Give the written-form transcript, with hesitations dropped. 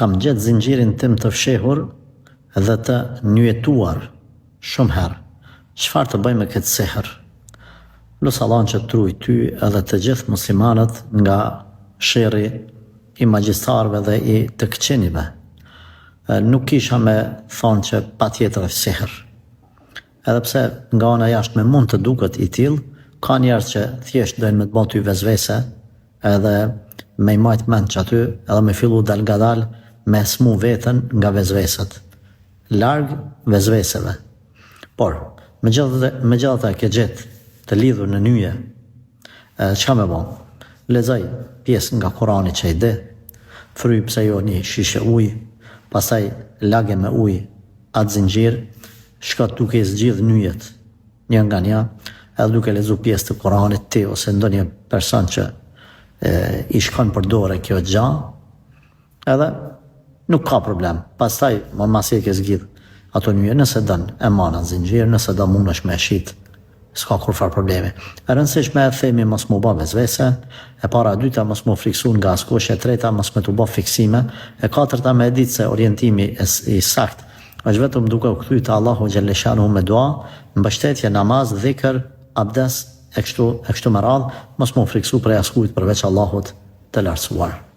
kam gjetë zinxhirin tim të fshehur dhe të nyetuar shumë herë. Çfarë të bëj me këtë sehr? Lutë Allahun që të ruaj ty edhe të gjithë muslimanët nga sherri i magjistarëve dhe i të këqenive. Nuk kisha me thonë që patjetër është sehr. Edhe pse nga ana jashtme mund të duket i tillë, ka njerëz që thjesht dojnë me të bëjnë ty vezvese edhe me i majtë mend që aty edhe me fillu dal nga dal me smu veten nga vezveset. Larg vezveseve. Por, megjithatë ke gjetë të lidhur në nyje, çka me bon? Lexoj pjesë nga Kurani që i di, fryj pse jo një shishe ujë, pastaj lage me ujë atë zinxhir, shko duke i zgjidh nyjet një nga një, edhe duke lexu pjesë të Kuranit ti ose ndonjë person që i shkon për dorë kjo gjë, edhe nuk ka problem. Pastaj masi e ke zgjidh ato nyje, nëse don e mana zinxhir, nëse do mundesh me shit, s'ka kur farë problemi. E rëndësishme e themi mos mu bë vezvese, e para e dyta mos mu friksu nga askush, e treta mos me të bë fiksime, e katërta me ditë se orientimi i sakt është vetëm duke u kthyer te Allahu xhelle shanuhu me dua, mbështetje, namaz, dhikr, abdes, e kështu me radhë, mos mu friksu prej askujt përveç Allahut të lartësuar.